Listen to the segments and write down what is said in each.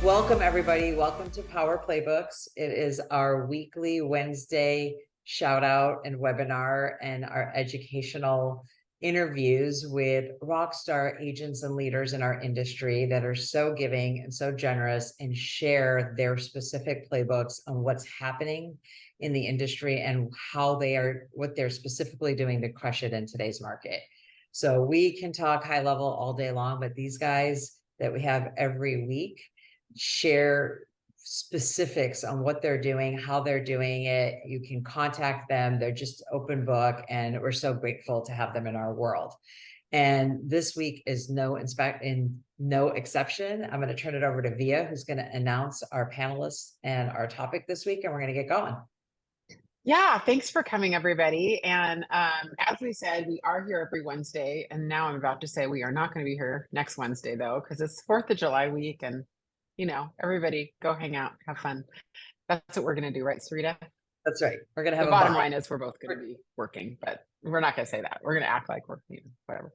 Welcome, everybody. Welcome to Power Playbooks. It is our weekly Wednesday shout out and webinar and our educational interviews with rock star agents and leaders in our industry that are so giving and so generous and share their specific playbooks on what's happening in the industry and what they're specifically doing to crush it in today's market. So we can talk high level all day long, but these guys that we have every week share specifics on what they're doing, how they're doing it. You can contact them. They're just open book, and we're so grateful to have them in our world. And this week is no exception. I'm going to turn it over to Vija, who's going to announce our panelists and our topic this week, and we're going to get going. Yeah, thanks for coming, everybody. And as we said, we are here every Wednesday. And now I'm about to say we are not going to be here next Wednesday, though, because it's 4th of July week. And, everybody go hang out, have fun. That's what we're going to do, right, Sarita? That's right. We're going to have the bottom line is we're both going to be working, but we're not going to say that. We're going to act like we're, whatever.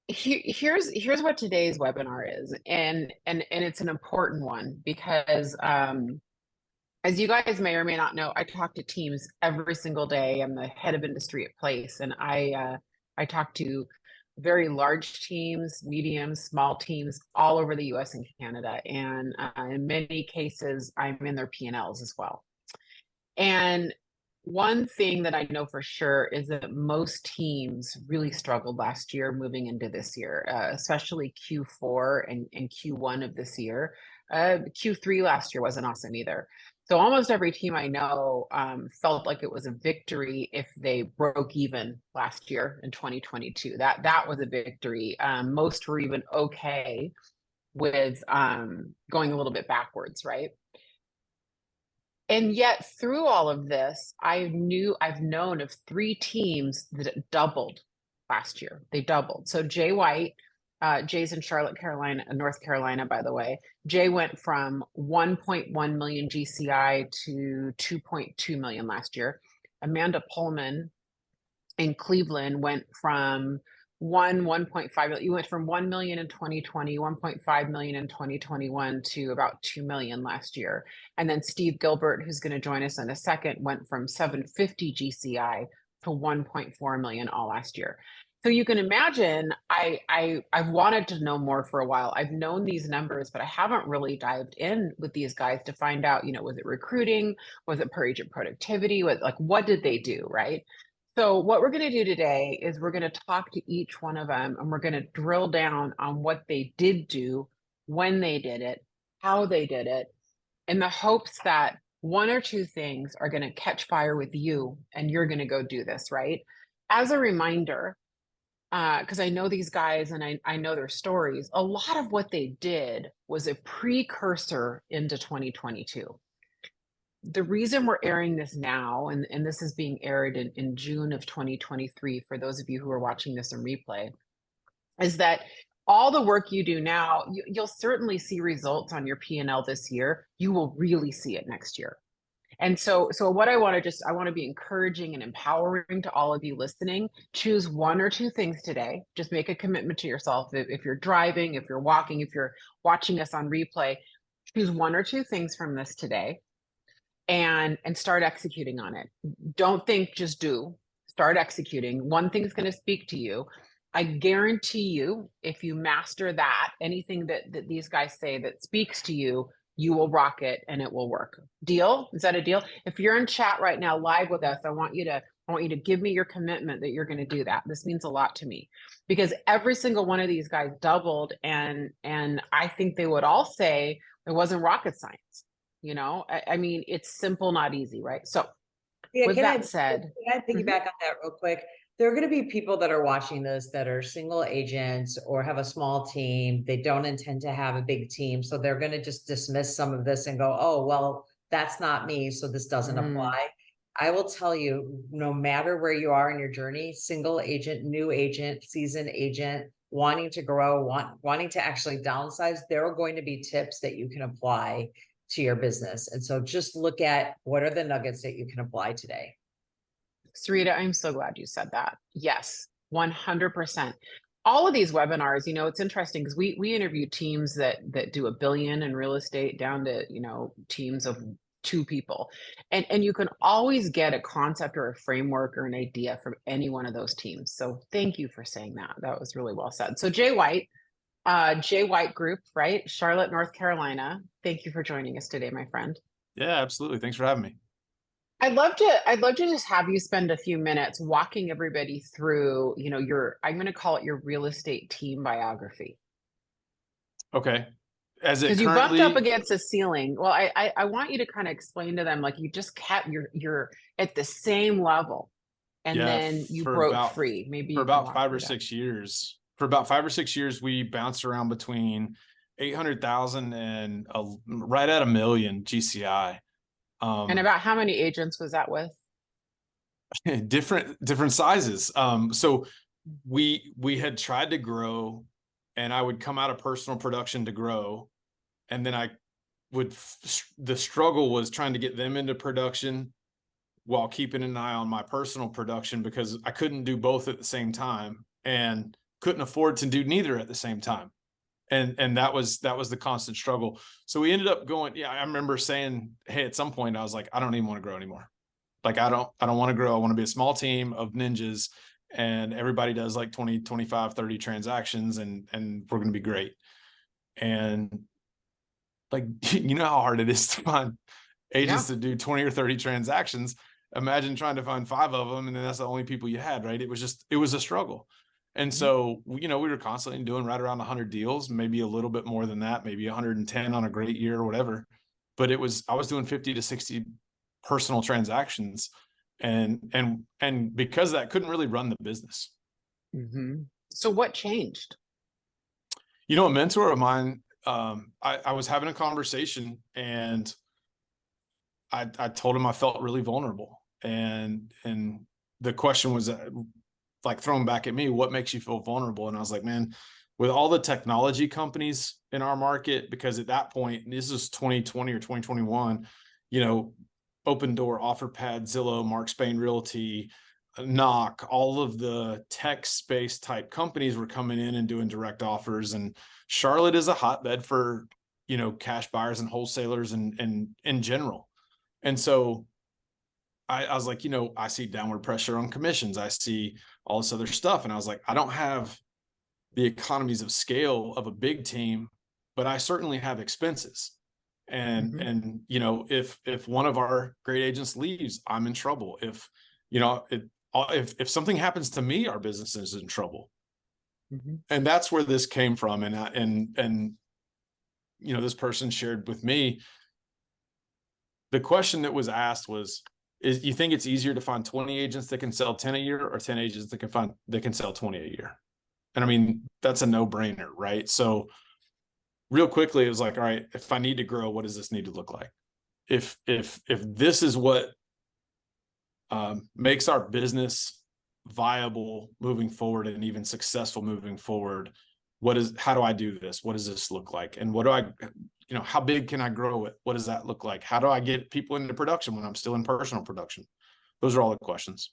Here's what today's webinar is. And it's an important one because as you guys may or may not know, I talk to teams every single day. I'm the head of industry at Place, and I talk to very large teams, medium, small teams all over the US and Canada. And in many cases, I'm in their P&Ls as well. And one thing that I know for sure is that most teams really struggled last year moving into this year, especially Q4 and Q1 of this year. Q3 last year wasn't awesome either. So almost every team I know felt like it was a victory if they broke even last year in 2022. That was a victory. Most were even okay with going a little bit backwards, right? And yet through all of this, I've known of 3 teams that doubled last year. They doubled. So Jay White, Jay's in Charlotte, North Carolina, by the way. Jay went from 1.1 million GCI to 2.2 million last year. Amanda Pohlman in Cleveland went from 1.5 million. You went from 1 million in 2020, 1.5 million in 2021 to about 2 million last year. And then Steve Gilbert, who's going to join us in a second, went from 750 GCI to 1.4 million all last year. So you can imagine, I've wanted to know more for a while. I've known these numbers, but I haven't really dived in with these guys to find out, was it recruiting? Was it per agent productivity? What did they do, right? So what we're going to do today is we're going to talk to each one of them, and we're going to drill down on what they did do, when they did it, how they did it, in the hopes that 1 or 2 things are going to catch fire with you and you're going to go do this, right? As a reminder, because I know these guys and I know their stories, a lot of what they did was a precursor into 2022. The reason we're airing this now, and this is being aired in June of 2023, for those of you who are watching this in replay, is that all the work you do now, you'll certainly see results on your P&L this year. You will really see it next year. And so what I want to be encouraging and empowering to all of you listening. Choose 1 or 2 things today. Just make a commitment to yourself. If you're driving, if you're walking, if you're watching us on replay, choose 1 or 2 things from this today and start executing on it. Don't think, just do. Start executing. One thing is going to speak to you. I guarantee you, if you master that, anything that these guys say that speaks to you, you will rock it and it will work. Deal? Is that a deal? If you're in chat right now live with us, I want you to give me your commitment that you're going to do that. This means a lot to me because every single one of these guys doubled, and I think they would all say it wasn't rocket science. I mean, it's simple, not easy, right? So with that said, can I piggyback on that real quick? There are going to be people that are watching this that are single agents or have a small team. They don't intend to have a big team. So they're going to just dismiss some of this and go, oh, well, that's not me, so this doesn't apply. I will tell you, no matter where you are in your journey, single agent, new agent, seasoned agent, wanting to grow, wanting to actually downsize, there are going to be tips that you can apply to your business. And so just look at what are the nuggets that you can apply today. Sarita, I'm so glad you said that. Yes, 100%. all of these webinars, it's interesting because we interview teams that do $1 billion in real estate down to, teams of 2 people. And you can always get a concept or a framework or an idea from any one of those teams. So thank you for saying that. That was really well said. So Jay White Group, right? Charlotte, North Carolina. Thank you for joining us today, my friend. Yeah, absolutely. Thanks for having me. I'd love to just have you spend a few minutes walking everybody through, I'm going to call it your real estate team biography. Okay. As it Because you bumped currently, up against a ceiling. Well, I want you to kind of explain to them, like, you just kept you're at the same level, and yeah, then you for broke about free. Maybe for you can about walk five through or that. 6 years. For about 5 or 6 years, we bounced around between 800,000 and right at 1 million GCI. And about how many agents was that with? Different sizes. So we had tried to grow, and I would come out of personal production to grow, and then the struggle was trying to get them into production while keeping an eye on my personal production, because I couldn't do both at the same time and couldn't afford to do neither at the same time. And that was the constant struggle. So we ended up going, I remember saying, hey, at some point I was like, I don't even want to grow anymore. Like, I don't want to grow. I want to be a small team of ninjas, and everybody does like 20, 25, 30 transactions, and we're going to be great. And like, you know how hard it is to find agents to do 20 or 30 transactions. Imagine trying to find 5 of them, and then that's the only people you had, right? It was a struggle. And so, we were constantly doing right around 100 deals, maybe a little bit more than that, maybe 110 on a great year or whatever. But I was doing 50 to 60 personal transactions, and because of that, couldn't really run the business. So what changed? A mentor of mine, I was having a conversation, and I told him I felt really vulnerable, and the question was like thrown back at me, what makes you feel vulnerable? And I was like, man, with all the technology companies in our market, because at that point, this is 2020 or 2021, Open Door, OfferPad, Zillow, Mark Spain Realty, Knock, all of the tech space type companies were coming in and doing direct offers. And Charlotte is a hotbed for, cash buyers and wholesalers and in general. And so I was like, I see downward pressure on commissions. I see all this other stuff. And I was like, I don't have the economies of scale of a big team, but I certainly have expenses. And if one of our great agents leaves, I'm in trouble. If something happens to me, our business is in trouble. And that's where this came from. And this person shared with me, the question that was asked was, you think it's easier to find 20 agents that can sell 10 a year, or 10 agents that can sell 20 a year? And I mean, that's a no-brainer, right? So real quickly, it was like, all right, if I need to grow, what does this need to look like? If this is what makes our business viable moving forward and even successful moving forward, how do I do this? What does this look like? And what do I, how big can I grow it? What does that look like? How do I get people into production when I'm still in personal production? Those are all the questions.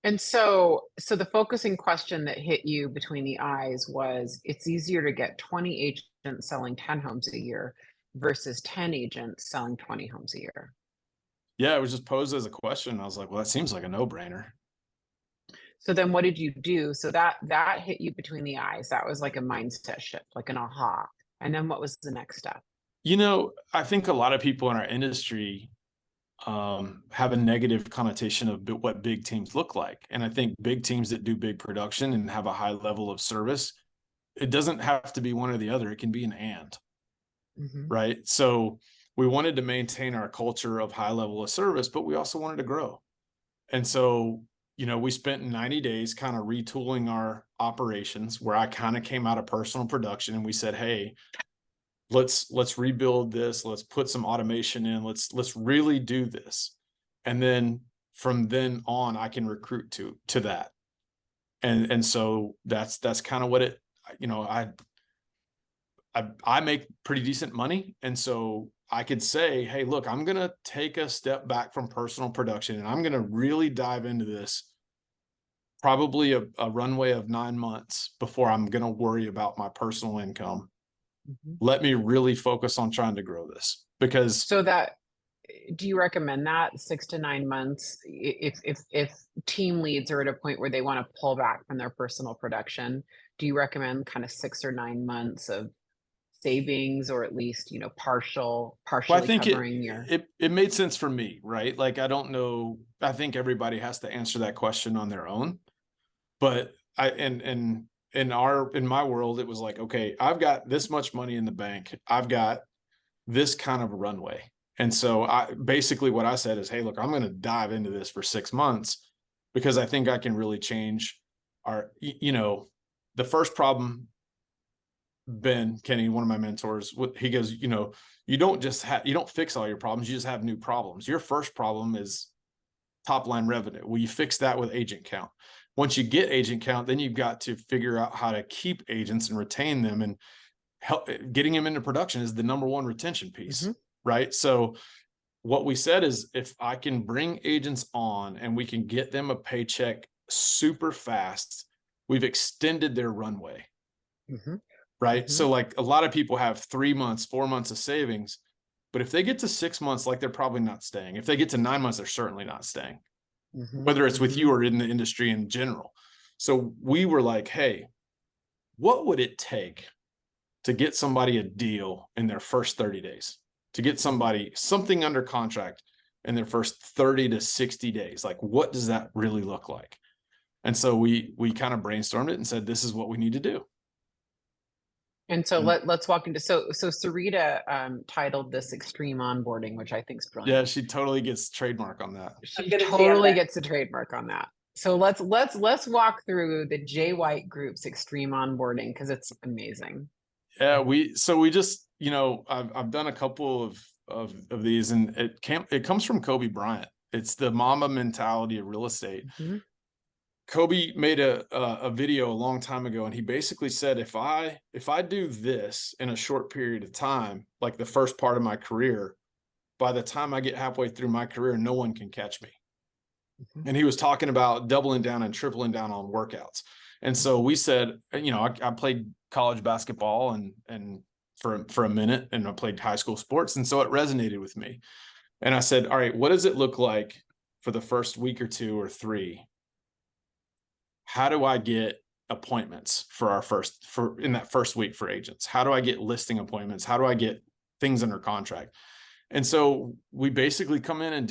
And so the focusing question that hit you between the eyes was, it's easier to get 20 agents selling 10 homes a year versus 10 agents selling 20 homes a year. Yeah, it was just posed as a question. I was like, well, that seems like a no-brainer. So then what did you do? So that hit you between the eyes. That was like a mindset shift, like an aha. And then what was the next step? I think a lot of people in our industry have a negative connotation of what big teams look like. And I think big teams that do big production and have a high level of service, it doesn't have to be one or the other. It can be an and, right? So we wanted to maintain our culture of high level of service, but we also wanted to grow. And so, we spent 90 days kind of retooling our operations, where I kind of came out of personal production, and we said, hey, let's rebuild this. Let's put some automation in. Let's really do this. And then from then on, I can recruit to that. And so that's kind of what it, I make pretty decent money. And so I could say, hey, look, I'm going to take a step back from personal production, and I'm going to really dive into this probably a runway of 9 months before I'm going to worry about my personal income. Let me really focus on trying to grow this, because So that, do you recommend that 6 to 9 months if team leads are at a point where they want to pull back from their personal production? Do you recommend kind of 6 or 9 months of savings, or at least, you know, well, I partially think covering your? it made sense for me, right? Like, I don't know. I think everybody has to answer that question on their own. But in my world, it was like, okay, I've got this much money in the bank. I've got this kind of runway. And so basically what I said is, hey, look, I'm going to dive into this for 6 months, because I think I can really change the first problem. Ben Kenny, one of my mentors, he goes, you don't fix all your problems. You just have new problems. Your first problem is top line revenue. Well, you fix that with agent count. Once you get agent count, then you've got to figure out how to keep agents and retain them, and help getting them into production is the number one retention piece, right? So what we said is, if I can bring agents on and we can get them a paycheck super fast, we've extended their runway, right? So like, a lot of people have 3 months, 4 months of savings, but if they get to 6 months, like, they're probably not staying. If they get to 9 months, they're certainly not staying, whether it's with you or in the industry in general. So we were like, hey, what would it take to get somebody a deal in their first 30 days, to get somebody something under contract in their first 30 to 60 days? Like, what does that really look like? And so we kind of brainstormed it and said, this is what we need to do. And so let's walk into, so Sarita titled this Extreme Onboarding, which I think is brilliant. Yeah, she totally gets trademark on that. She totally gets a trademark on that. So let's walk through the Jay White Group's Extreme Onboarding, because it's amazing. Yeah, we just, I've done a couple of these, and it comes from Kobe Bryant. It's the Mamba mentality of real estate. Kobe made a video a long time ago, and he basically said, if I do this in a short period of time, like the first part of my career, by the time I get halfway through my career, no one can catch me. And he was talking about doubling down and tripling down on workouts. And so we said, I played college basketball and for a minute, and I played high school sports. And so it resonated with me. And I said, all right, what does it look like for the first week or 2 or 3? How do I get appointments in that first week for agents? How do I get listing appointments? How do I get things under contract? And so we basically come in and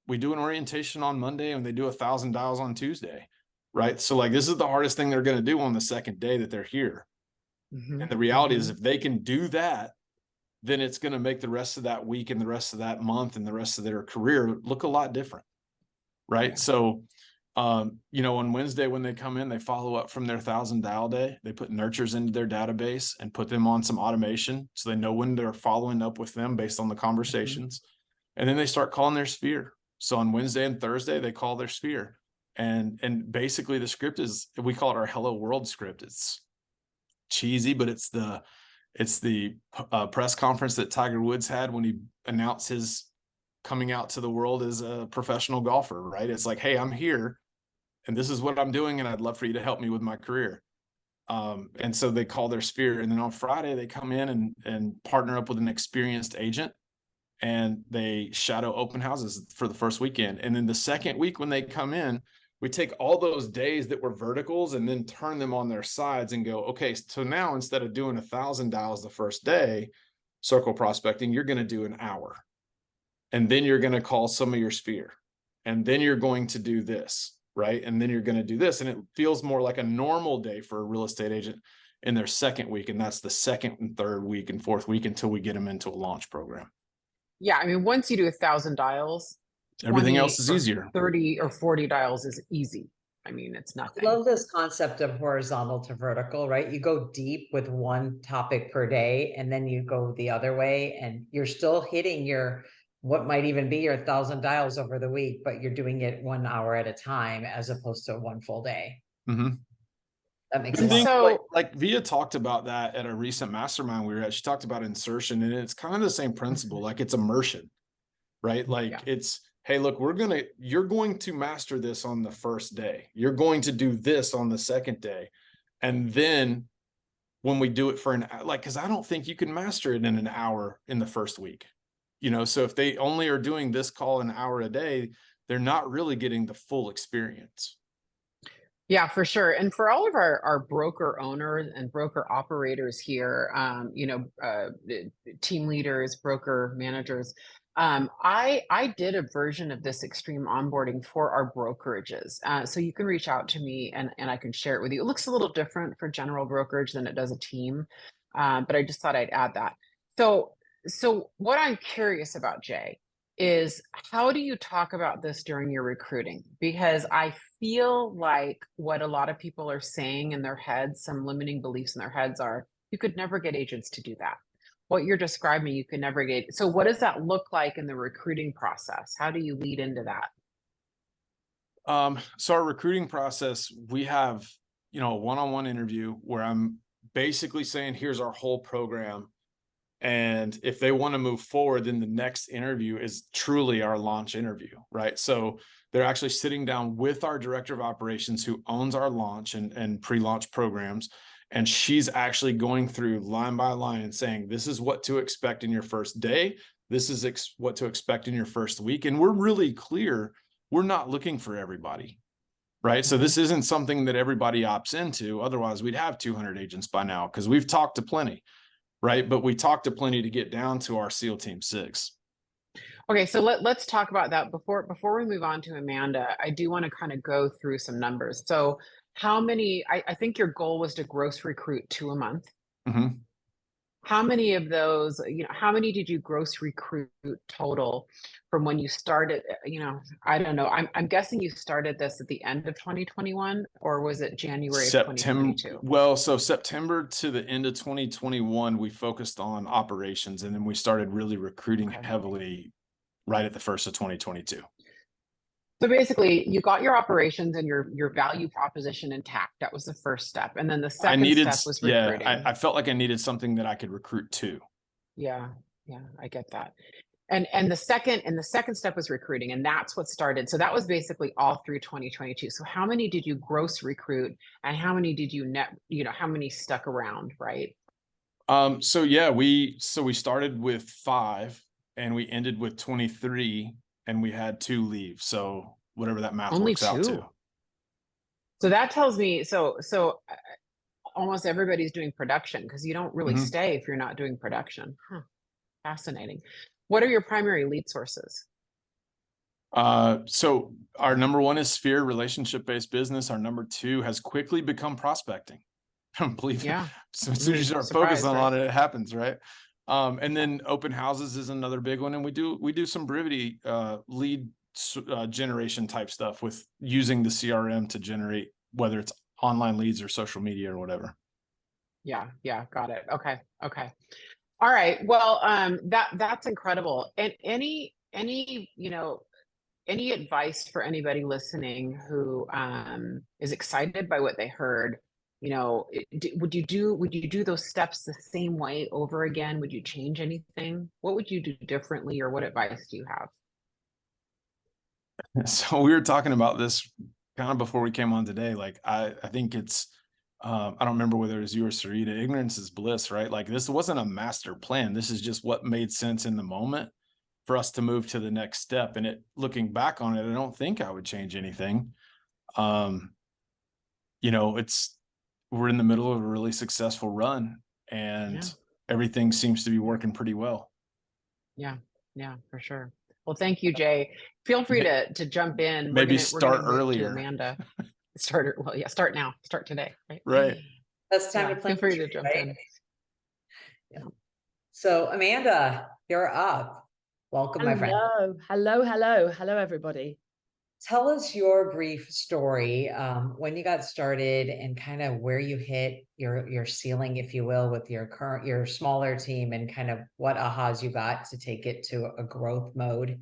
we do an orientation on Monday, and they do 1,000 dials on Tuesday, right? So like, this is the hardest thing they're going to do on the second day that they're here. And the reality is, if they can do that, then it's going to make the rest of that week and the rest of that month and the rest of their career look a lot different, right? So on Wednesday, when they come in, they follow up from their 1,000 dial day. They put nurtures into their database and put them on some automation, so they know when they're following up with them based on the conversations. And then they start calling their sphere. So on Wednesday and Thursday, they call their sphere. And basically the script is, we call it our Hello World script. It's cheesy, but it's the press conference that Tiger Woods had when he announced his coming out to the world as a professional golfer, right? It's like, hey, I'm here and this is what I'm doing, and I'd love for you to help me with my career. And so they call their sphere. And then on Friday, they come in and partner up with an experienced agent, and they shadow open houses for the first weekend. And then the second week, when they come in, we take all those days that were verticals and then turn them on their sides and go, okay, so now instead of doing 1,000 dials the first day, circle prospecting, you're going to do an hour. And then you're going to call some of your sphere. And then you're going to do this, right? And then you're going to do this. And it feels more like a normal day for a real estate agent in their second week. And that's the second and third week and fourth week until we get them into a launch program. Yeah. I mean, once you do 1,000 dials, everything else is easier. 30 or 40 dials is easy. I mean, it's nothing. I love this concept of horizontal to vertical, right? You go deep with one topic per day, and then you go the other way, and you're still hitting what might even be your 1,000 dials over the week, but you're doing it 1 hour at a time as opposed to one full day. That makes sense. So, like Vija talked about that at a recent mastermind we were at. She talked about insertion, and it's kind of the same principle. Like, it's immersion, right? Like, it's hey, look, you're going to master this on the first day. You're going to do this on the second day. And then when we do it for because I don't think you can master it in an hour in the first week, so if they only are doing this call an hour a day, they're not really getting the full experience. Yeah, for sure. And for all of our broker owners and broker operators here, team leaders, broker managers, I did a version of this extreme onboarding for our brokerages. So you can reach out to me and I can share it with you. It looks a little different for general brokerage than it does a team, but I just thought I'd add that. So what I'm curious about, Jay, is how do you talk about this during your recruiting? Because I feel like what a lot of people are saying in their heads, some limiting beliefs in their heads are, you could never get agents to do that. What you're describing, you can never get. So what does that look like in the recruiting process? How do you lead into that? So our recruiting process, we have, a one-on-one interview where I'm basically saying, here's our whole program. And if they want to move forward, then the next interview is truly our launch interview, right? So they're actually sitting down with our director of operations who owns our launch and pre-launch programs. And she's actually going through line by line and saying, this is what to expect in your first day. This is what to expect in your first week. And we're really clear, we're not looking for everybody, right? So this isn't something that everybody opts into. Otherwise, we'd have 200 agents by now because we've talked to plenty. Right. But we talked to plenty to get down to our SEAL Team 6. Okay, so let's talk about that before we move on to Amanda. I do want to kind of go through some numbers. So how many, I think your goal was to gross recruit 2 a month. Mm-hmm. How many of those, how many did you gross recruit total from when you started? I don't know. I'm guessing you started this at the end of 2021, or was it January of 2022? Well, so September to the end of 2021, we focused on operations, and then we started really recruiting heavily right at the first of 2022. So basically, you got your operations and your value proposition intact. That was the first step. And then the second step was recruiting. Yeah, I felt like I needed something that I could recruit to. Yeah, I get that. And the second step was recruiting, and that's what started. So that was basically all through 2022. So how many did you gross recruit, and how many did you net, how many stuck around, right? So we started with 5 and we ended with 23. And we had 2 leave. So whatever that math Only works out 2. to. So that tells me, so almost everybody's doing production because you don't really stay if you're not doing production. Fascinating. What are your primary lead sources? So our number 1 is Sphere, relationship-based business. Our number 2 has quickly become prospecting. I don't believe it. So as soon as you start focusing on it, it happens, right? And then open houses is another big one. And we do some Brivity lead generation type stuff with using the CRM to generate, whether it's online leads or social media or whatever. Yeah. Got it. Okay. All right. Well, that's incredible. And any advice for anybody listening who is excited by what they heard? Would you do those steps the same way over again? Would you change anything? What would you do differently, or what advice do you have? So we were talking about this kind of before we came on today. Like, I think it's, I don't remember whether it was you or Sarita, ignorance is bliss, right? Like, this wasn't a master plan. This is just what made sense in the moment for us to move to the next step. And looking back on it, I don't think I would change anything. We're in the middle of a really successful run, and everything seems to be working pretty well. Yeah, for sure. Well, thank you, Jay. Feel free to jump in. Maybe start earlier. Amanda. Start now. Start today. Right. That's time to plan. Feel free to jump in. Yeah. So Amanda, you're up. Welcome, my friend. Hello, everybody. Tell us your brief story, when you got started and kind of where you hit your ceiling, if you will, with your smaller team, and kind of what ahas you got to take it to a growth mode.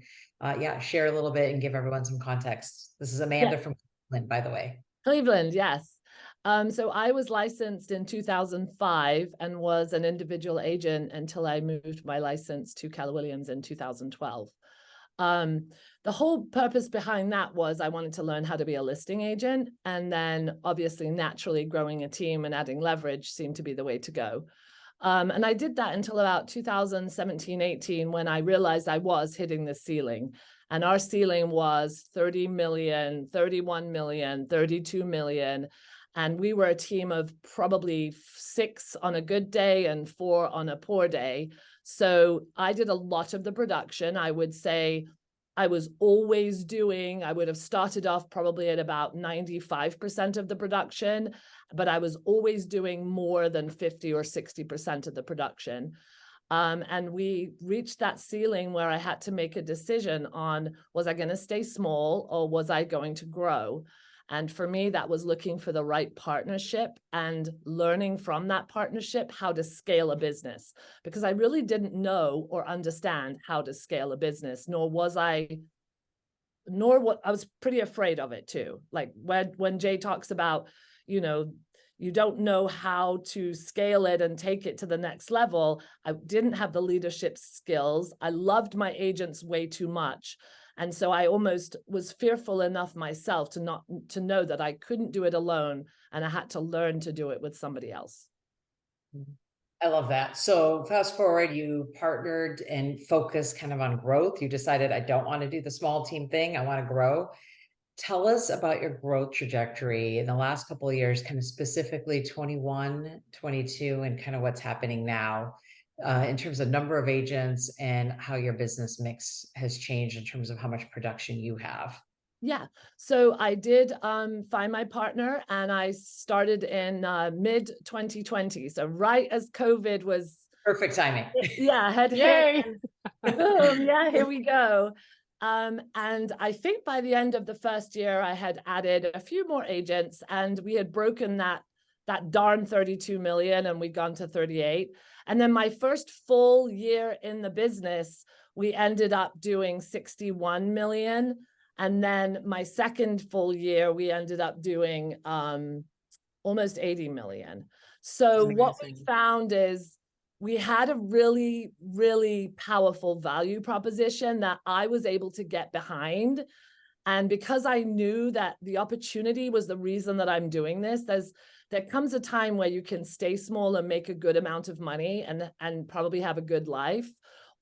Share a little bit and give everyone some context. This is Amanda from Cleveland, by the way. Cleveland, yes. So I was licensed in 2005 and was an individual agent until I moved my license to Keller Williams in 2012. The whole purpose behind that was I wanted to learn how to be a listing agent. And then obviously naturally growing a team and adding leverage seemed to be the way to go. And I did that until about 2017, 18, when I realized I was hitting the ceiling. And our ceiling was 30 million, 31 million, 32 million. And we were a team of probably 6 on a good day and 4 on a poor day. So I did a lot of the production. I would say I was always doing, I would have started off probably at about 95% of the production, but I was always doing more than 50 or 60% of the production. And we reached that ceiling where I had to make a decision on, was I going to stay small or was I going to grow? And for me, that was looking for the right partnership and learning from that partnership how to scale a business, because I really didn't know or understand how to scale a business, I was pretty afraid of it too. Like when Jay talks about, you don't know how to scale it and take it to the next level. I didn't have the leadership skills. I loved my agents way too much. And so I almost was fearful enough myself to know that I couldn't do it alone and I had to learn to do it with somebody else. I love that. So fast forward, you partnered and focused kind of on growth. You decided, I don't want to do the small team thing. I want to grow. Tell us about your growth trajectory in the last couple of years, kind of specifically 21, 22, and kind of what's happening now in terms of number of agents and how your business mix has changed in terms of how much production you have. Yeah. So I did find my partner and I started in mid 2020. So right as COVID was. Perfect timing. Yeah. Had Yay. hit. Boom. Yeah. Here we go. And I think by the end of the first year, I had added a few more agents and we had broken that darn 32 million and we'd gone to 38. And then my first full year in the business, we ended up doing 61 million. And then my second full year, we ended up doing almost 80 million. So what we found is we had a really, really powerful value proposition that I was able to get behind. And because I knew that the opportunity was the reason that I'm doing this, there comes a time where you can stay small and make a good amount of money and probably have a good life,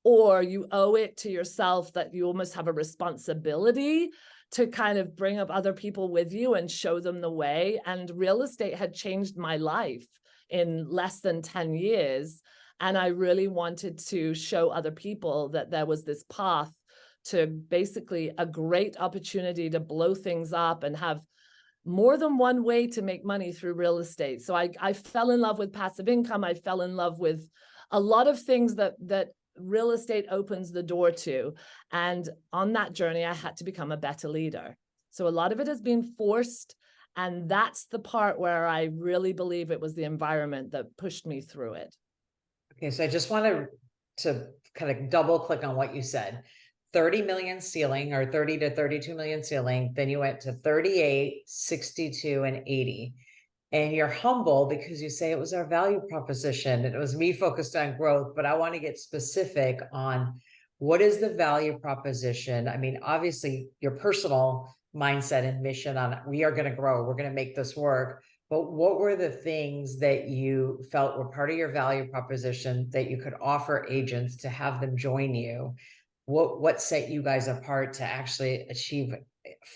or you owe it to yourself that you almost have a responsibility to kind of bring up other people with you and show them the way. And real estate had changed my life in less than 10 years. And I really wanted to show other people that there was this path to basically a great opportunity to blow things up and have more than one way to make money through real estate. So I fell in love with passive income. I fell in love with a lot of things that real estate opens the door to. And on that journey, I had to become a better leader. So a lot of it has been forced. And that's the part where I really believe it was the environment that pushed me through it. Okay, so I just wanted to kind of double click on what you said. 30 million ceiling or 30 to 32 million ceiling. Then you went to 38, 62, and 80. And you're humble because you say it was our value proposition. And it was me focused on growth, but I want to get specific on what is the value proposition? I mean, obviously your personal mindset and mission on we are going to grow, we're going to make this work. But what were the things that you felt were part of your value proposition that you could offer agents to have them join you? What set you guys apart to actually achieve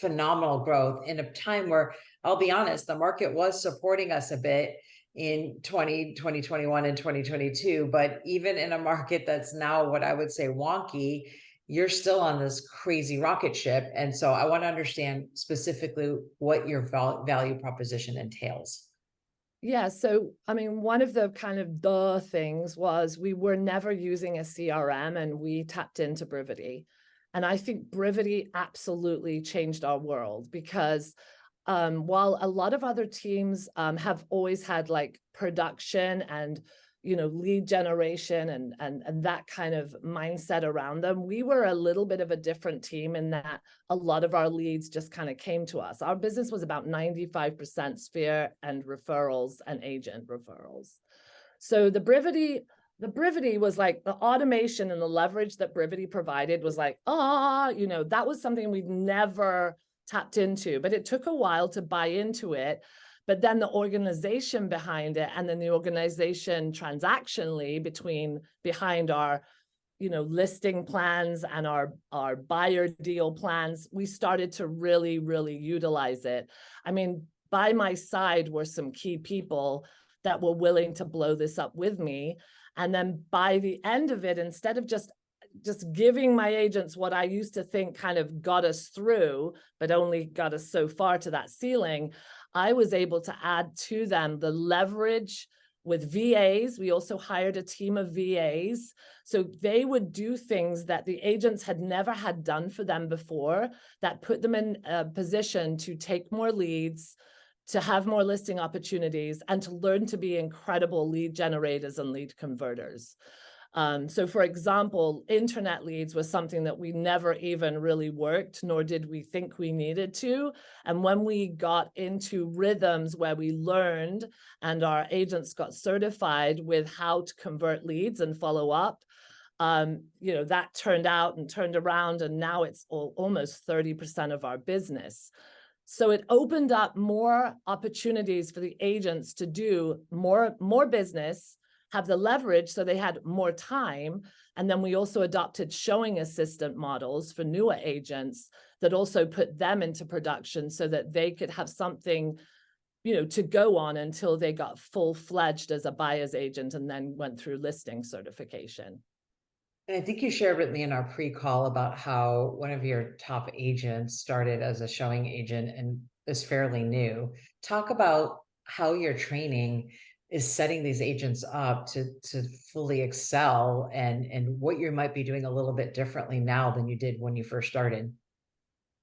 phenomenal growth in a time where, I'll be honest, the market was supporting us a bit in 2021 and 2022, but even in a market that's now what I would say wonky, you're still on this crazy rocket ship. And so I want to understand specifically what your value proposition entails. Yeah. So, I mean, one of the kind of things was we were never using a CRM and we tapped into Brivity. And I think Brivity absolutely changed our world because while a lot of other teams have always had like production and lead generation and that kind of mindset around them, we were a little bit of a different team in that a lot of our leads just kind of came to us. Our business was about 95% sphere and referrals and agent referrals. So the Brivity the Brivity was like the automation and the leverage that Brivity provided was like, that was something we'd never tapped into, but it took a while to buy into it. But then the organization behind it, and then the organization transactionally behind our, listing plans and our buyer deal plans, we started to really, really utilize it. I mean, by my side were some key people that were willing to blow this up with me. And then by the end of it, instead of just giving my agents what I used to think kind of got us through, but only got us so far to that ceiling, I was able to add to them the leverage with VAs. We also hired a team of VAs. So they would do things that the agents had never had done for them before, that put them in a position to take more leads, to have more listing opportunities, and to learn to be incredible lead generators and lead converters. So for example, internet leads was something that we never even really worked, nor did we think we needed to. And when we got into rhythms where we learned and our agents got certified with how to convert leads and follow up, that turned out and turned around, and now it's almost 30% of our business. So it opened up more opportunities for the agents to do more business, have the leverage, so they had more time. And then we also adopted showing assistant models for newer agents that also put them into production so that they could have something, to go on until they got full-fledged as a buyer's agent and then went through listing certification. And I think you shared with me in our pre-call about how one of your top agents started as a showing agent and is fairly new. Talk about how your training is setting these agents up to fully excel, and what you might be doing a little bit differently now than you did when you first started.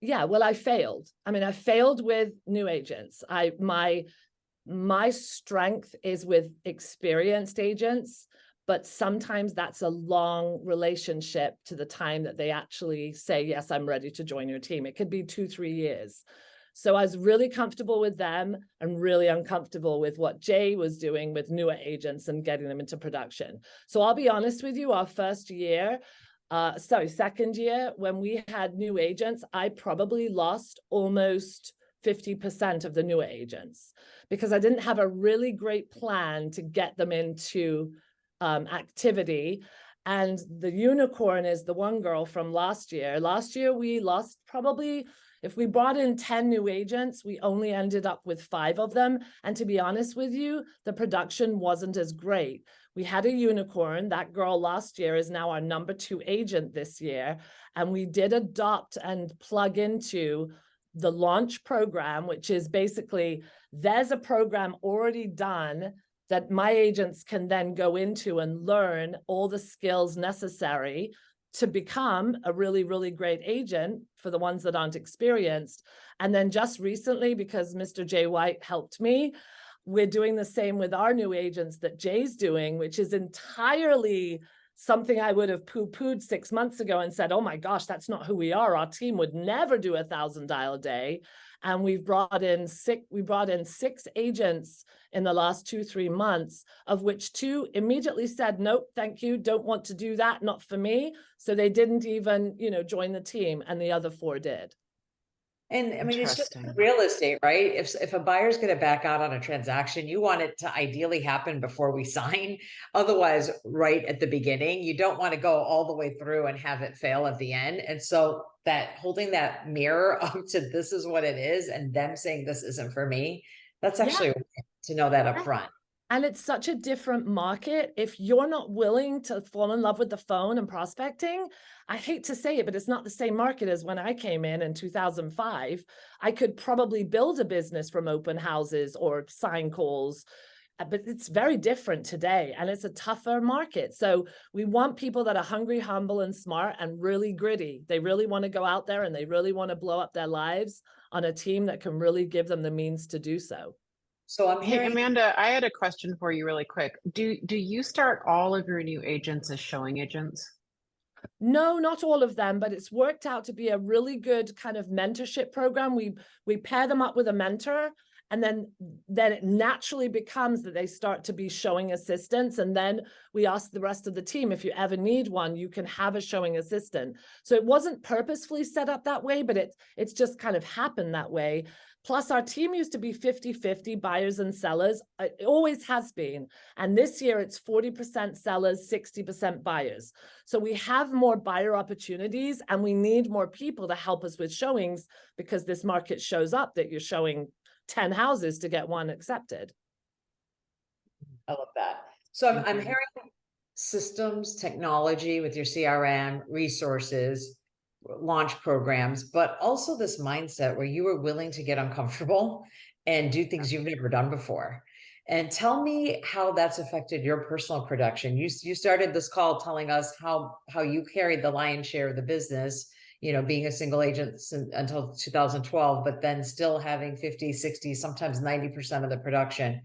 Yeah, well, I failed. I mean, I failed with new agents. My strength is with experienced agents, but sometimes that's a long relationship to the time that they actually say, yes, I'm ready to join your team. It could be 2-3 years. So I was really comfortable with them and really uncomfortable with what Jay was doing with newer agents and getting them into production. So I'll be honest with you, our second year, when we had new agents, I probably lost almost 50% of the newer agents because I didn't have a really great plan to get them into activity. And the unicorn is the one girl from last year. Last year, we lost probably, if we brought in 10 new agents, we only ended up with 5 of them. And to be honest with you, the production wasn't as great. We had a unicorn. That girl last year is now our number 2 agent this year. And we did adopt and plug into the launch program, which is basically, there's a program already done that my agents can then go into and learn all the skills necessary to become a really, really great agent for the ones that aren't experienced. And then just recently, because Mr. Jay White helped me, we're doing the same with our new agents that Jay's doing, which is entirely something I would have poo-pooed 6 months ago and said, oh my gosh, that's not who we are. Our team would never do 1,000 dial a day. And we brought in 6 agents in the last 2-3 months, of which 2 immediately said, nope, thank you, don't want to do that, not for me. So they didn't even, join the team, and the other 4 did. And I mean, it's just real estate, right? If a buyer's going to back out on a transaction, you want it to ideally happen before we sign. Otherwise, right at the beginning, you don't want to go all the way through and have it fail at the end. And so that holding that mirror up to this is what it is, and them saying this isn't for me, that's actually to know that up front. And it's such a different market. If you're not willing to fall in love with the phone and prospecting, I hate to say it, but it's not the same market as when I came in 2005. I could probably build a business from open houses or sign calls, but it's very different today, and it's a tougher market. So we want people that are hungry, humble, and smart, and really gritty. They really want to go out there and they really want to blow up their lives on a team that can really give them the means to do so. So I'm hearing, Hey, Amanda, I had a question for you really quick. Do you start all of your new agents as showing agents? No, not all of them, but it's worked out to be a really good kind of mentorship program. We pair them up with a mentor, And then it naturally becomes that they start to be showing assistants. And then we ask the rest of the team, if you ever need one, you can have a showing assistant. So it wasn't purposefully set up that way, but it's just kind of happened that way. Plus, our team used to be 50-50 buyers and sellers. It always has been. And this year it's 40% sellers, 60% buyers. So we have more buyer opportunities, and we need more people to help us with showings, because this market shows up that you're showing 10 houses to get one accepted. I love that. So I'm hearing systems, technology with your CRM, resources, launch programs, but also this mindset where you were willing to get uncomfortable and do things you've never done before. And tell me how that's affected your personal production. You started this call telling us how you carried the lion's share of the business, you know, being a single agent until 2012, but then still having 50, 60, sometimes 90% of the production.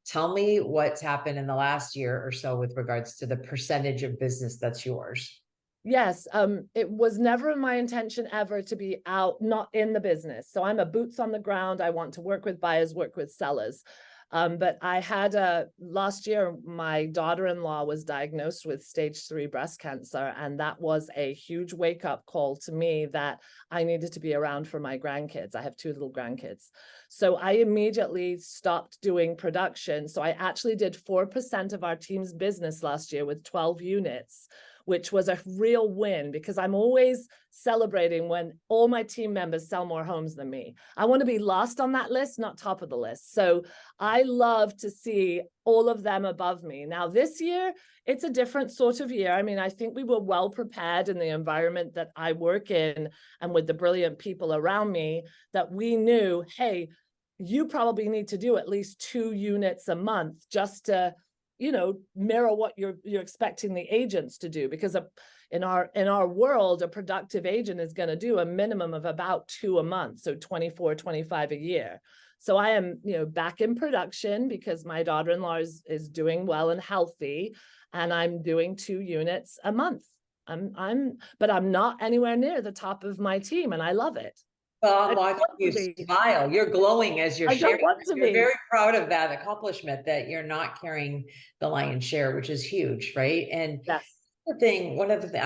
Tell me what's happened in the last year or so with regards to the percentage of business that's yours. Yes, it was never my intention ever to be out, not in the business. So I'm a boots on the ground. I want to work with buyers, work with sellers. But I had last year, my daughter-in-law was diagnosed with stage 3 breast cancer. And that was a huge wake-up call to me that I needed to be around for my grandkids. I have 2 little grandkids. So I immediately stopped doing production. So I actually did 4% of our team's business last year with 12 units, which was a real win, because I'm always celebrating when all my team members sell more homes than me. I want to be last on that list, not top of the list. So I love to see all of them above me. Now, this year, it's a different sort of year. I mean, I think we were well prepared in the environment that I work in and with the brilliant people around me, that we knew, hey, you probably need to do at least 2 units a month just to, you know, mirror what you're expecting the agents to do, because in our world, a productive agent is going to do a minimum of about 2 a month, so 24, 25 a year. So I am, you know, back in production because my daughter-in-law is doing well and healthy, and I'm doing 2 units a month. But I'm not anywhere near the top of my team, and I love it. Well, I you smile. You're glowing as you're sharing. You're very proud of that accomplishment, that you're not carrying the lion's share, which is huge, right? And yes. One of the things,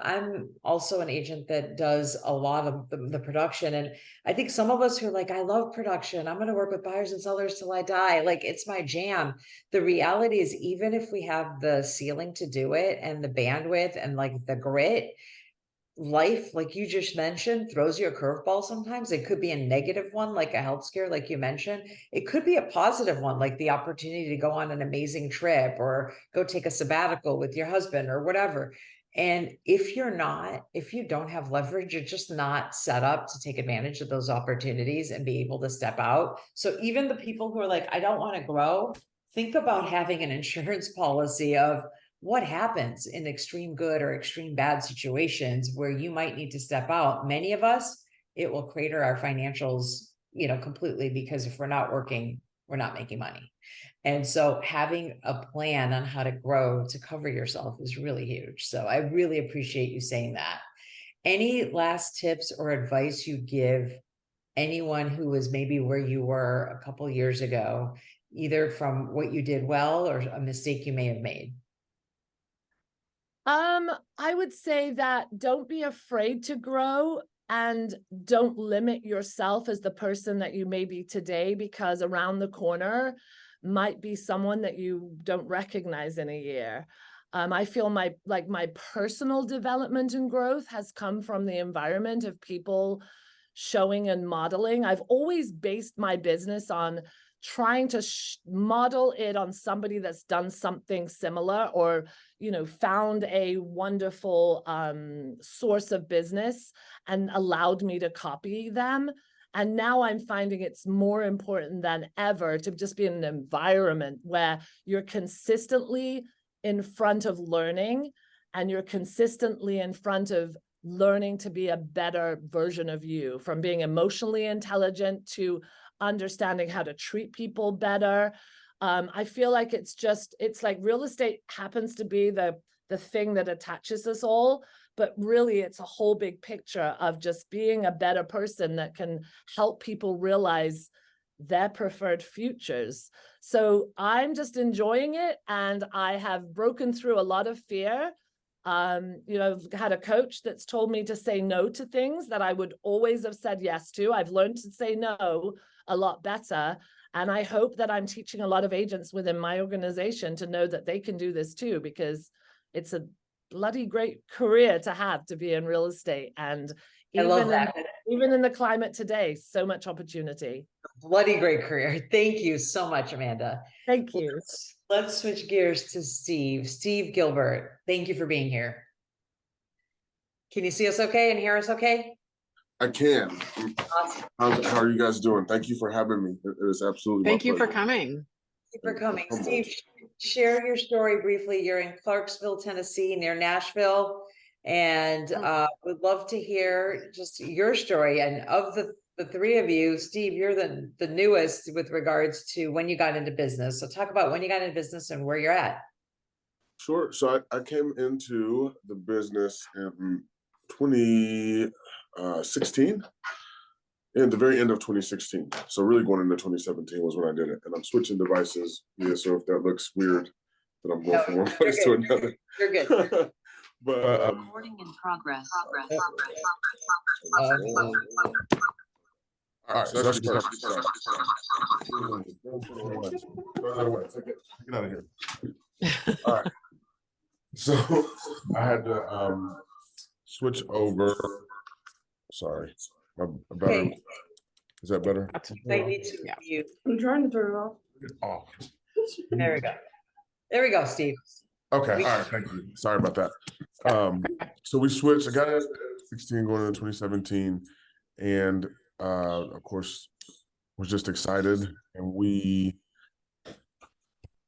I'm also an agent that does a lot of the production. And I think some of us who are like, I love production, I'm going to work with buyers and sellers till I die. Like, it's my jam. The reality is, even if we have the ceiling to do it and the bandwidth and like the grit, life, like you just mentioned, throws you a curveball sometimes. It could be a negative one, like a health scare, like you mentioned. It could be a positive one, like the opportunity to go on an amazing trip or go take a sabbatical with your husband or whatever. And if you don't have leverage, you're just not set up to take advantage of those opportunities and be able to step out. So even the people who are like, I don't want to grow, think about having an insurance policy of what happens in extreme good or extreme bad situations where you might need to step out. Many of us, it will crater our financials, you know, completely, because if we're not working, we're not making money. And so having a plan on how to grow to cover yourself is really huge. So I really appreciate you saying that. Any last tips or advice you give anyone who is maybe where you were a couple of years ago, either from what you did well or a mistake you may have made? I would say that don't be afraid to grow, and don't limit yourself as the person that you may be today, because around the corner might be someone that you don't recognize in a year. I feel my personal development and growth has come from the environment of people showing and modeling. I've always based my business on trying to model it on somebody that's done something similar, or, you know, found a wonderful source of business and allowed me to copy them. And now I'm finding it's more important than ever to just be in an environment where you're consistently in front of learning, and you're consistently in front of learning to be a better version of you, from being emotionally intelligent to understanding how to treat people better. I feel like it's like real estate happens to be the thing that attaches us all, but really it's a whole big picture of just being a better person that can help people realize their preferred futures. So I'm just enjoying it, and I have broken through a lot of fear. I've had a coach that's told me to say no to things that I would always have said yes to. I've learned to say no a lot better. And I hope that I'm teaching a lot of agents within my organization to know that they can do this too, because it's a bloody great career to have, to be in real estate. And I love that. Even in the climate today, so much opportunity. Bloody great career. Thank you so much, Amanda. Thank you. Let's switch gears to Steve Gilbert. Thank you for being here. Can you see us okay and hear us okay? I can. Awesome. How are you guys doing? Thank you for having me. It is absolutely Thank my you for pleasure. coming. Thank you for coming. Steve, share your story briefly. You're in Clarksville, Tennessee, near Nashville, and would love to hear just your story. And of the three of you, Steve, you're the newest with regards to when you got into business. So talk about when you got into business and where you're at. Sure. So I came into the business in 2016, in the very end of 2016. So really going into 2017 was when I did it. And I'm switching devices. Yeah, so if that looks weird that I'm going from one place to another. You're good. But Recording in progress. all right, so let's get started. Get out of here. All right. So I had to switch over. Sorry. Better. Is that better? I need to mute. I'm trying to turn it off. Off. There we go. There we go, Steve. Okay. All right. Thank you. Sorry about that. So we switched. I got it at 16 going into 2017, and of course was just excited, and we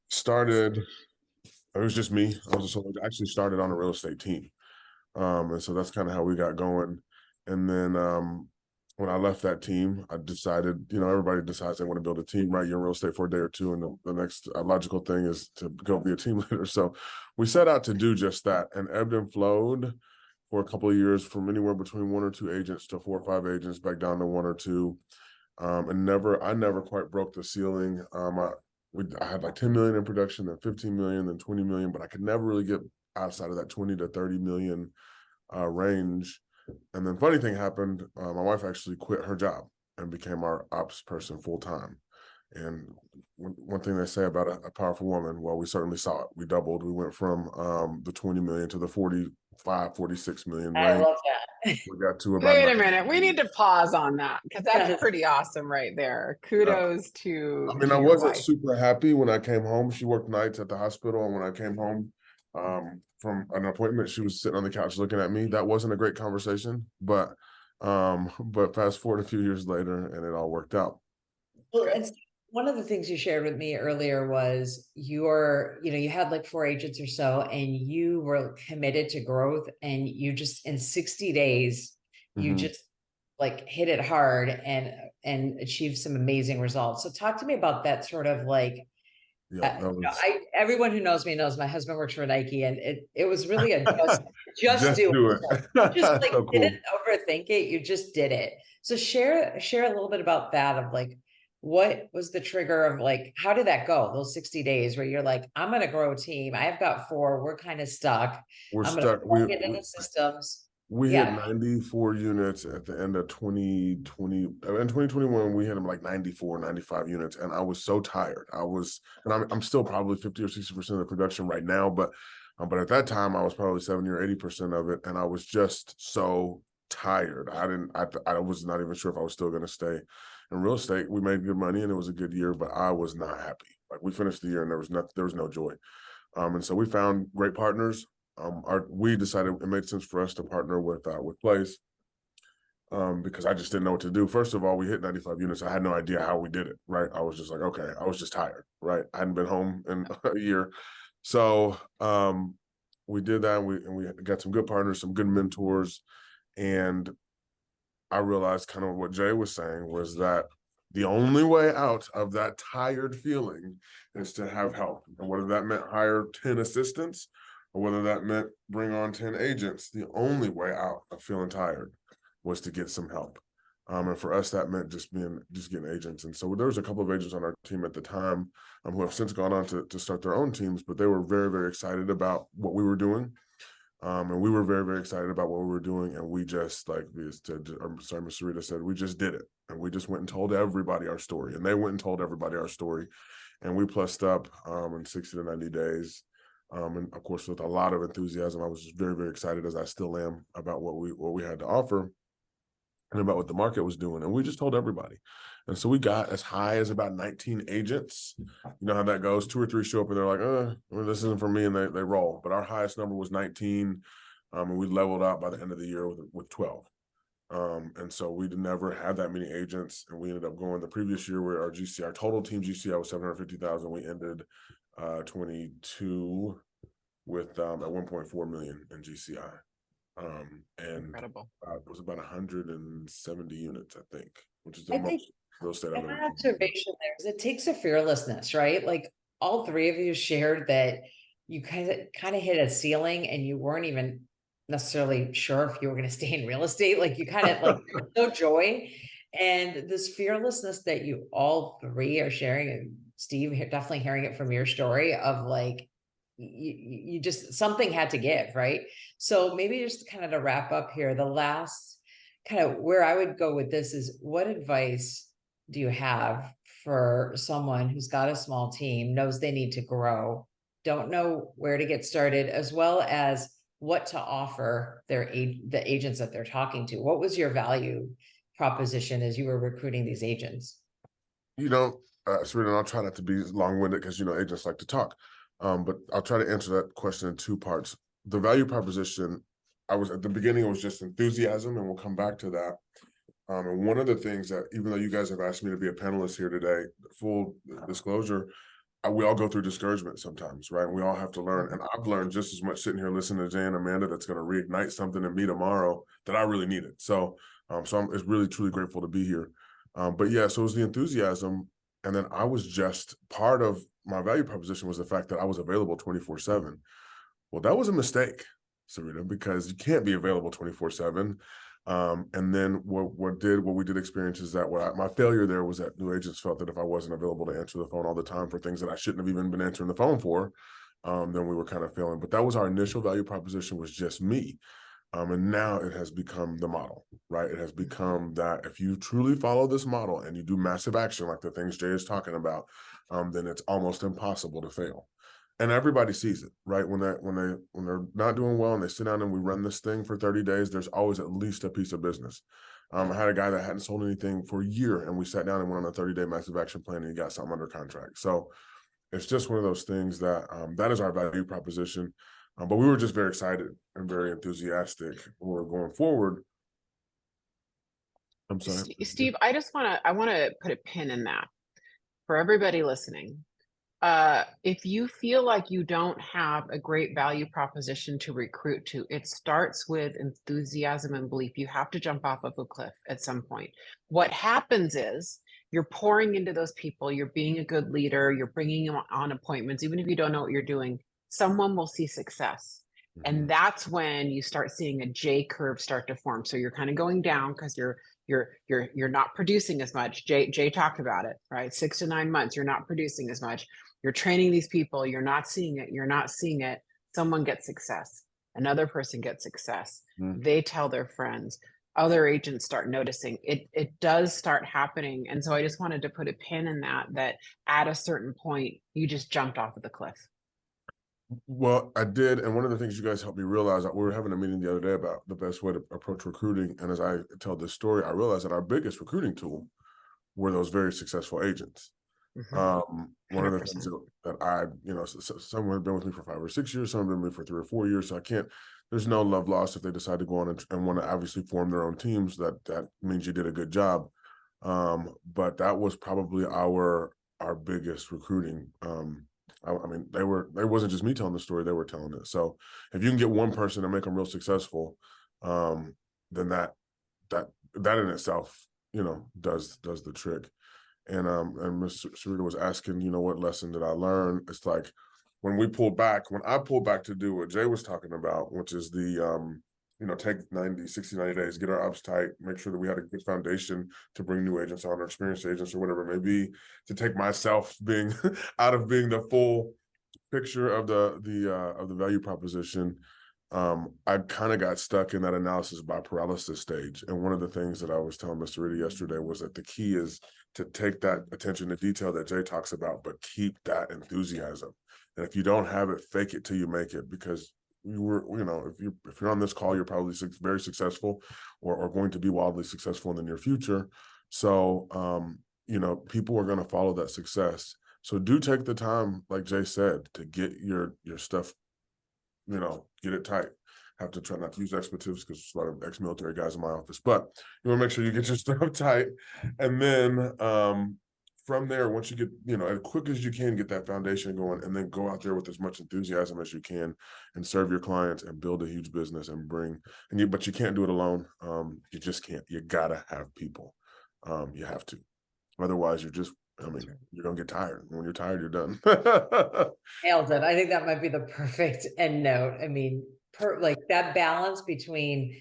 started. It was just me. I actually started on a real estate team, and so that's kind of how we got going. And then when I left that team, I decided, everybody decides they want to build a team, right? You're in real estate for a day or two, and the next logical thing is to go be a team leader. So we set out to do just that, and ebbed and flowed for a couple of years, from anywhere between 1 or 2 agents to 4 or 5 agents, back down to 1 or 2, and I never quite broke the ceiling. I had like 10 million in production, then 15 million, then 20 million, but I could never really get outside of that 20 to 30 million range. And then funny thing happened, my wife actually quit her job and became our ops person full time. And one thing they say about a powerful woman, well, we certainly saw it. We doubled. We went from the 20 million to the 45, 46 million range. I love that. We got to about. Wait a minute. We need to pause on that, because that's pretty awesome right there. Kudos to. I mean, I wasn't super happy when I came home. She worked nights at the hospital, and when I came home from an appointment, she was sitting on the couch looking at me. That wasn't a great conversation, but fast forward a few years later, and it all worked out. Well, and one of the things you shared with me earlier was you had like 4 agents or so, and you were committed to growth, and you just in 60 days, you just like hit it hard and achieved some amazing results. So talk to me about that sort of like, everyone who knows me knows my husband works for Nike, and it was really a just do it. Just like so cool. Didn't overthink it. You just did it. So share a little bit about that, of like, what was the trigger of like, how did that go? Those 60 days where you're like, I'm going to grow a team. I've got 4. We're kind of stuck. We're stuck. We get into systems. We hit 94 units at the end of 2020. In 2021, we hit them like 94, 95 units. And I was so tired. I'm still probably 50 or 60% of the production right now. But at that time, I was probably 70 or 80% of it. And I was just so tired. I was not even sure if I was still going to stay in real estate. We made good money and it was a good year, but I was not happy. Like, we finished the year and there was no joy. And so we found great partners. We decided it made sense for us to partner with Place, because I just didn't know what to do. First of all, we hit 95 units. I had no idea how we did it, right? I was just like, okay, I was just tired, right? I hadn't been home in a year. So we did that, and we got some good partners, some good mentors, and I realized kind of what Jay was saying was that the only way out of that tired feeling is to have help. And whether that meant hire 10 assistants or whether that meant bring on 10 agents, the only way out of feeling tired was to get some help. And for us, that meant just getting agents. And so there was a couple of agents on our team at the time who have since gone on to start their own teams, but they were very, very excited about what we were doing. And we were very, very excited about what we were doing. And we just, like Miss Sarita said, we just did it. And we just went and told everybody our story. And they went and told everybody our story. And we plussed up in 60 to 90 days. And of course, with a lot of enthusiasm, I was just very, very excited, as I still am, about what we had to offer and about what the market was doing. And we just told everybody. And so we got as high as about 19 agents. You know how that goes. 2 or 3 show up and they're like, well, this isn't for me, and they roll. But our highest number was 19. And we leveled out by the end of the year with 12. And so we never had that many agents. And we ended up going the previous year where our total team GCI was 750,000. We ended 22 with at 1.4 million in GCI. And Incredible. it was about 170 units, I think, which is I the think most real estate I've my ever observation there is it takes a fearlessness, right? Like all 3 of you shared that you kind of hit a ceiling and you weren't even necessarily sure if you were going to stay in real estate. Like you kind of like no joy, and this fearlessness that you all 3 are sharing, and Steve, definitely hearing it from your story of like you just, something had to give, right? So maybe just kind of to wrap up here, the last kind of where I would go with this is, what advice do you have for someone who's got a small team, knows they need to grow, don't know where to get started, as well as what to offer the agents that they're talking to? What was your value proposition as you were recruiting these agents? Sarita, I'll try not to be long-winded because, agents like to talk. But I'll try to answer that question in 2 parts. The value proposition, at the beginning, it was just enthusiasm, and we'll come back to that. And one of the things that, even though you guys have asked me to be a panelist here today, full disclosure, we all go through discouragement sometimes, right? And we all have to learn. And I've learned just as much sitting here listening to Jay and Amanda that's going to reignite something in me tomorrow that I really needed. So I'm really, truly grateful to be here. But yeah, so it was the enthusiasm. And then I was just, part of my value proposition was the fact that I was available 24/7. Well, that was a mistake, Sarita, because you can't be available 24/7. And then what we did experience is that my failure there was that new agents felt that if I wasn't available to answer the phone all the time for things that I shouldn't have even been answering the phone for, then we were kind of failing. But that was our initial value proposition, was just me. And now it has become the model, right? It has become that if you truly follow this model and you do massive action, like the things Jay is talking about, then it's almost impossible to fail. And everybody sees it, right? When they're not doing well and they sit down and we run this thing for 30 days, there's always at least a piece of business. I had a guy that hadn't sold anything for a year, and we sat down and went on a 30-day massive action plan, and he got something under contract. So it's just one of those things that that is our value proposition. But we were just very excited and very enthusiastic when we're going forward. I'm sorry, Steve, I want to put a pin in that for everybody listening. If you feel like you don't have a great value proposition to recruit to, it starts with enthusiasm and belief. You have to jump off of a cliff at some point. What happens is you're pouring into those people. You're being a good leader. You're bringing them on appointments. Even if you don't know what you're doing, someone will see success. And that's when you start seeing a J curve start to form. So you're kind of going down because you're not producing as much. Jay talked about it, right? 6 to 9 months, you're not producing as much. You're training these people, you're not seeing it. Someone gets success. Another person gets success. They tell their friends. Other agents start noticing. It does start happening. And so I just wanted to put a pin in that at a certain point, you just jumped off of the cliff. Well, I did. And one of the things you guys helped me realize, that we were having a meeting the other day about the best way to approach recruiting. And as I tell this story, I realized that our biggest recruiting tool were those very successful agents. One of the things that I, some have been with me for 5 or 6 years, some have been with me for 3 or 4 years. So there's no love lost if they decide to go on and want to obviously form their own teams. That means you did a good job. But that was probably our biggest recruiting. I mean, it wasn't just me telling the story, they were telling it. So if you can get one person to make them real successful, then that in itself, does the trick. And Ms. Sarita was asking, what lesson did I learn? It's like when I pulled back to do what Jay was talking about, which is the take 90 days, get our ops tight, make sure that we had a good foundation to bring new agents on, or experienced agents, or whatever it may be, to take myself being out of being the full picture of the value proposition. I kind of got stuck in that analysis by paralysis stage. And one of the things that I was telling Mr. Sarita yesterday was that the key is to take that attention to detail that Jay talks about, but keep that enthusiasm. And if you don't have it, fake it till you make it, because if you're on this call, you're probably very successful, or going to be wildly successful in the near future. So, people are going to follow that success. So do take the time, like Jay said, to get your stuff, get it tight. Have to try not to use expletives because there's a lot of ex-military guys in my office, but you want to make sure you get your stuff tight. And then from there, once you get, as quick as you can, get that foundation going, and then go out there with as much enthusiasm as you can and serve your clients and build a huge business but you can't do it alone. You just can't. You gotta have people. You have to. Otherwise, you're gonna get tired. When you're tired, you're done. Nailed it. I think that might be the perfect end note. I mean, like that balance between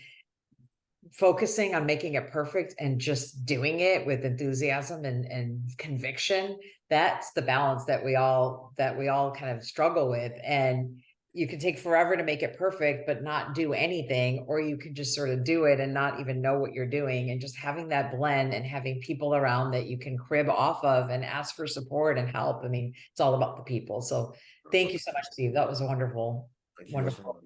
focusing on making it perfect and just doing it with enthusiasm and conviction. That's the balance that we all kind of struggle with. And you can take forever to make it perfect, but not do anything, or you can just sort of do it and not even know what you're doing. And just having that blend and having people around that you can crib off of and ask for support and help. I mean, it's all about the people. So thank you so much, Steve. That was wonderful. Wonderful.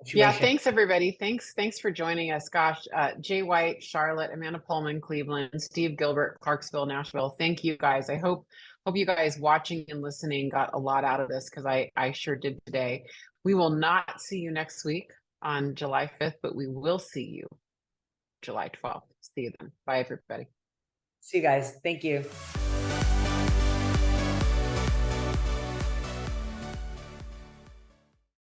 Yeah, thanks everybody. Thanks for joining us. Gosh, Jay White, Charlotte, Amanda Pohlman, Cleveland, Steve Gilbert, Clarksville, Nashville. Thank you guys. I hope you guys watching and listening got a lot out of this, because I sure did today. We will not see you next week on July 5th, but we will see you July 12th. See you then. Bye everybody. See you guys. Thank you.